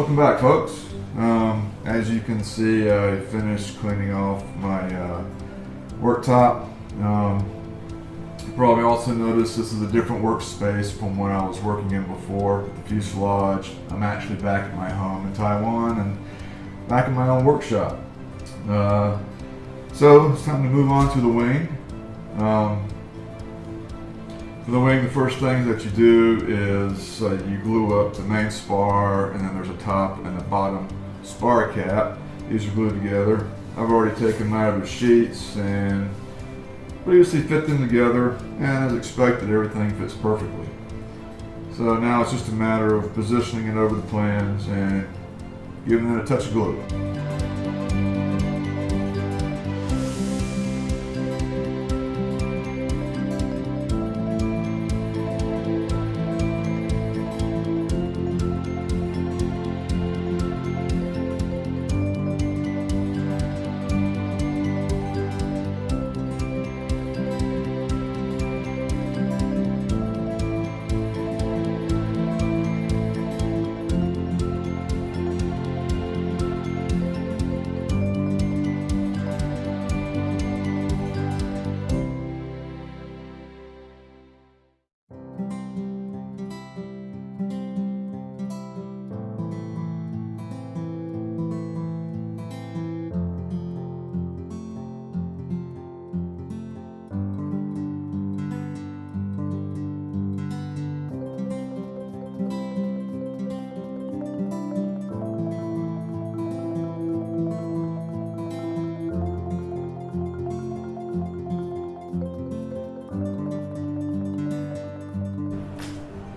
Welcome back, folks. As you can see, I finished cleaning off my worktop. You probably also noticed this is a different workspace from when I was working in before, the fuselage. I'm actually back at my home in Taiwan and back in my own workshop. So it's time to move on to the wing. For the wing, the first thing that you do is you glue up the main spar, and then there's a top and a bottom spar cap. These are glued together. I've already taken them out of the sheets and previously fit them together, and as expected, everything fits perfectly. So now it's just a matter of positioning it over the plans and giving it a touch of glue.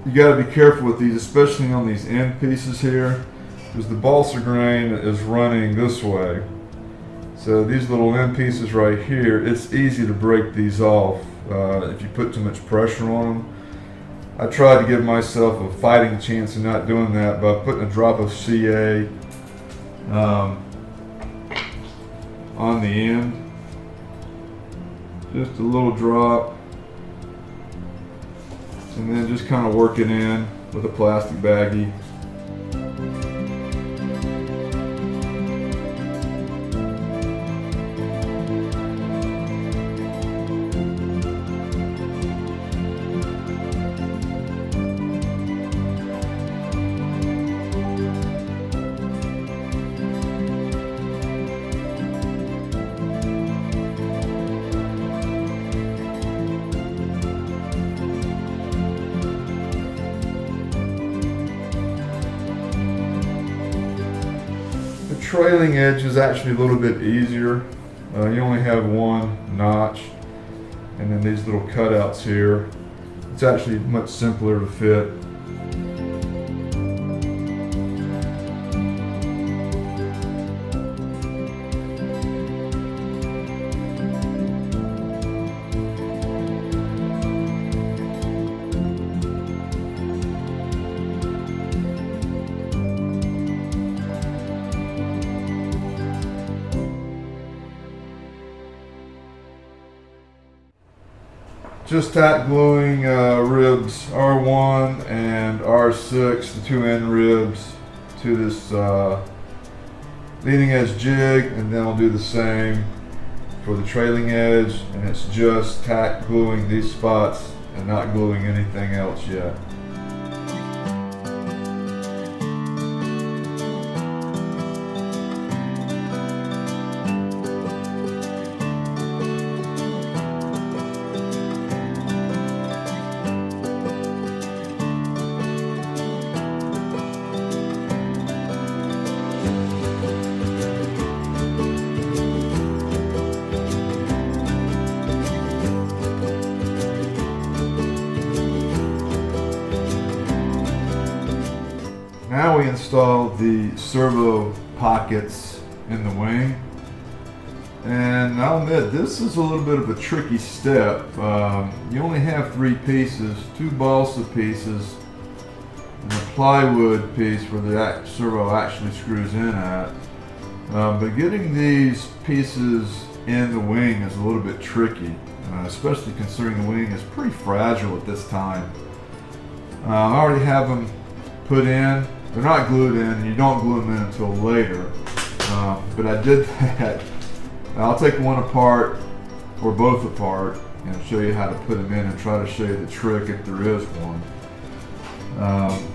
You got to be careful with these, especially on these end pieces here, because the balsa grain is running this way. So these little end pieces right here, it's easy to break these off if you put too much pressure on them. I tried to give myself a fighting chance of not doing that by putting a drop of CA on the end. Just a little drop. And then just kind of work it in with a plastic baggie. Trailing edge is actually a little bit easier. You only have one notch, and then these little cutouts here. It's actually much simpler to fit. Just tack gluing ribs R1 and R6, the two end ribs, to this leading edge jig, and then I'll do the same for the trailing edge, and it's just tack gluing these spots and not gluing anything else yet. Now we install the servo pockets in the wing, and I'll admit this is a little bit of a tricky step. You only have 3 pieces, 2 balsa pieces and a plywood piece where the servo actually screws in at. But getting these pieces in the wing is a little bit tricky, especially considering the wing is pretty fragile at this time. I already have them put in, they're not glued in, and you don't glue them in until later. But I did that. I'll take one apart or both apart and show you how to put them in and try to show you the trick if there is one.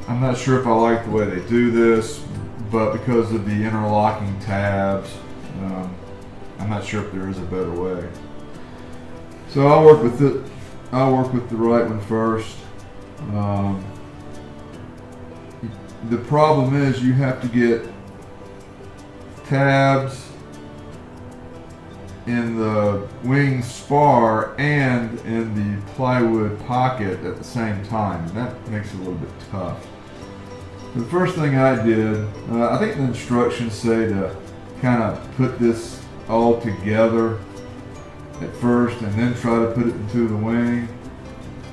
I'm not sure if I like the way they do this, but because of the interlocking tabs, I'm not sure if there is a better way. So I'll work with it. I'll work with the right one first. The problem is you have to get tabs in the wing spar and in the plywood pocket at the same time, and that makes it a little bit tough. The first thing I did, I think the instructions say to kind of put this all together at first and then try to put it into the wing,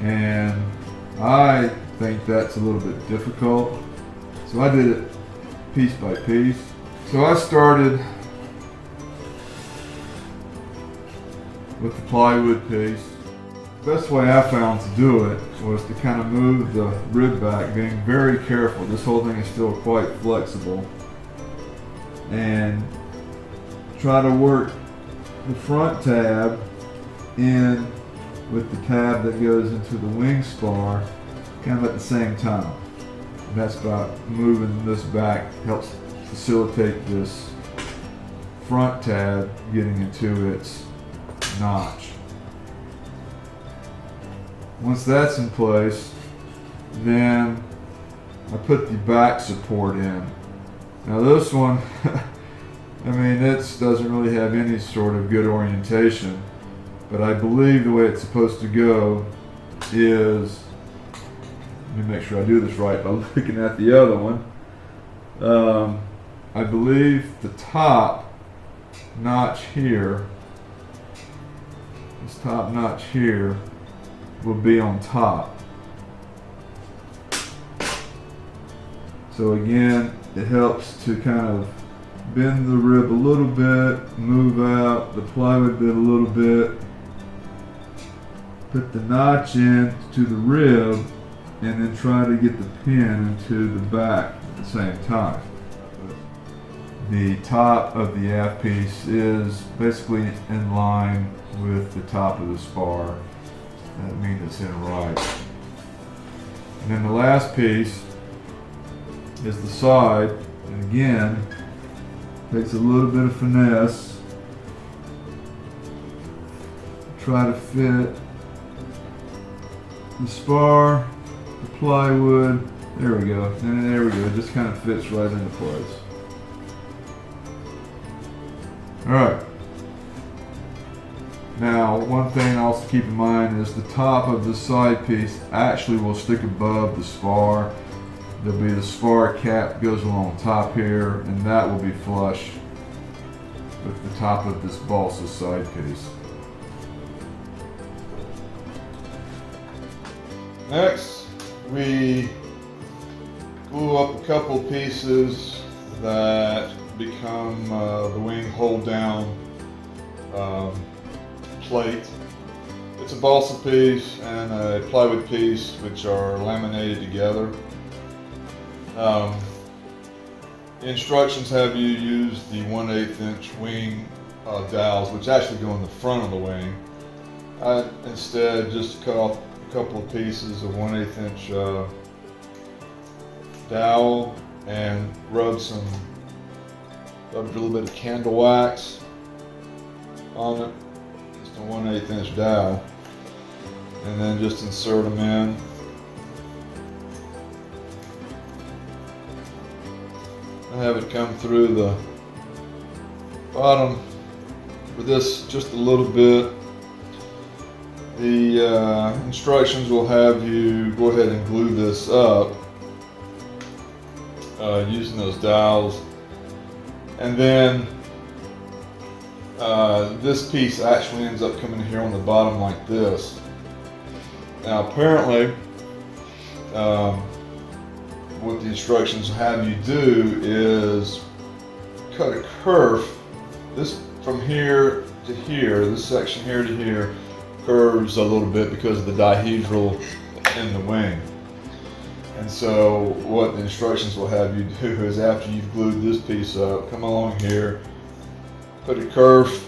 and I think that's a little bit difficult, so I did it piece by piece. So I started with the plywood piece. The best way I found to do it was to kind of move the rib back, being very careful. This whole thing is still quite flexible, and try to work the front tab in with the tab that goes into the wing spar kind of at the same time. And that's by moving this back, helps facilitate this front tab getting into its notch. Once that's in place, then I put the back support in. Now this one, I mean, it doesn't really have any sort of good orientation, but I believe the way it's supposed to go is, let me make sure I do this right by looking at the other one. I believe the top notch here, this top notch here, will be on top. So again, it helps to kind of bend the rib a little bit, move out the plywood bit a little bit, put the notch in to the rib, and then try to get the pin into the back at the same time. The top of the aft piece is basically in line with the top of the spar. That means it's in right. And then the last piece is the side, and again, takes a little bit of finesse. Try to fit the spar, the plywood, there we go, and there we go, it just kind of fits right into place. Alright, now one thing also keep in mind is the top of the side piece actually will stick above the spar. There'll be the spar cap goes along top here, and that will be flush with the top of this balsa side piece. Next, we glue up a couple pieces that become the wing hold down plate. It's a balsa piece and a plywood piece which are laminated together. The instructions have you use the 1/8 inch wing dowels, which actually go in the front of the wing. I instead just cut off a couple of pieces of 1/8 inch dowel and rubbed a little bit of candle wax on it, just a 1/8 inch dowel, and then just insert them in. I have it come through the bottom for this just a little bit. The instructions will have you go ahead and glue this up using those dowels, and then this piece actually ends up coming here on the bottom like this. Now apparently what the instructions have you do is cut a curve. This from here to here, this section here to here, curves a little bit because of the dihedral in the wing. And so what the instructions will have you do is, after you've glued this piece up, come along here, put a kerf,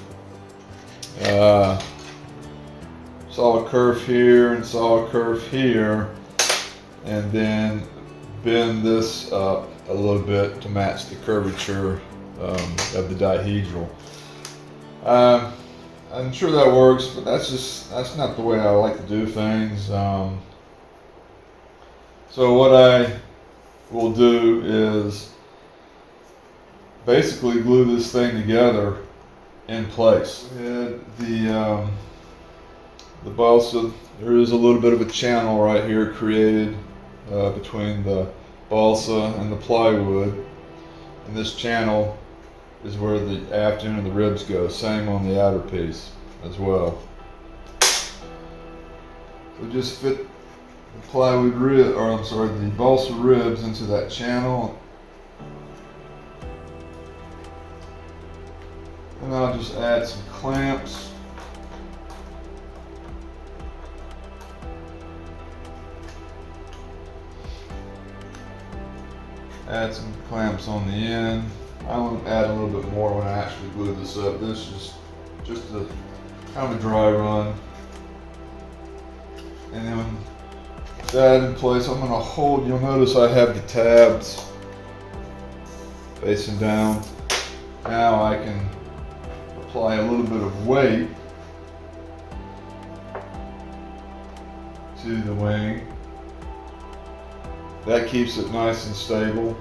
saw a kerf here and saw a kerf here, and then bend this up a little bit to match the curvature of the dihedral. I'm sure that works, but that's not the way I like to do things. So what I will do is basically glue this thing together in place. The balsa, there is a little bit of a channel right here created between the balsa and the plywood, and this channel is where the aft end of the ribs go. Same on the outer piece as well. So just fit the plywood rib, or I'm sorry, the balsa ribs into that channel, and I'll just add some clamps. Add some clamps on the end. I will add a little bit more when I actually glue this up. This is just a kind of a dry run. And then with that in place, I'm going to hold, you'll notice I have the tabs facing down. Now I can apply a little bit of weight to the wing. That keeps it nice and stable.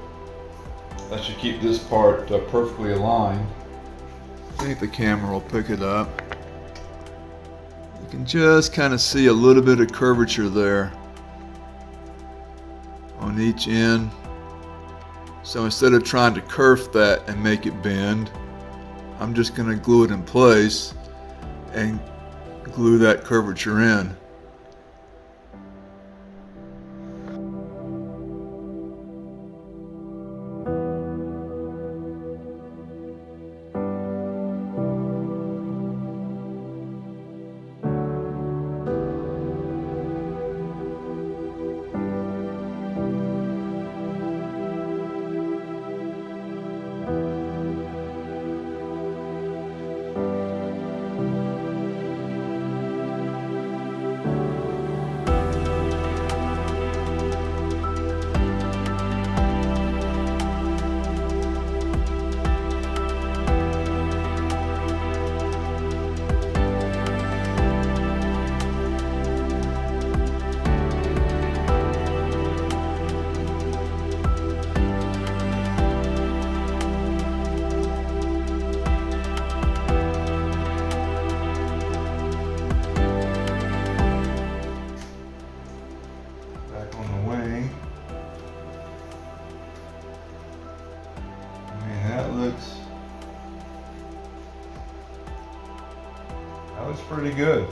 That should keep this part perfectly aligned. I think the camera will pick it up. You can just kind of see a little bit of curvature there on each end. So instead of trying to kerf that and make it bend, I'm just going to glue it in place and glue that curvature in. That looks pretty good.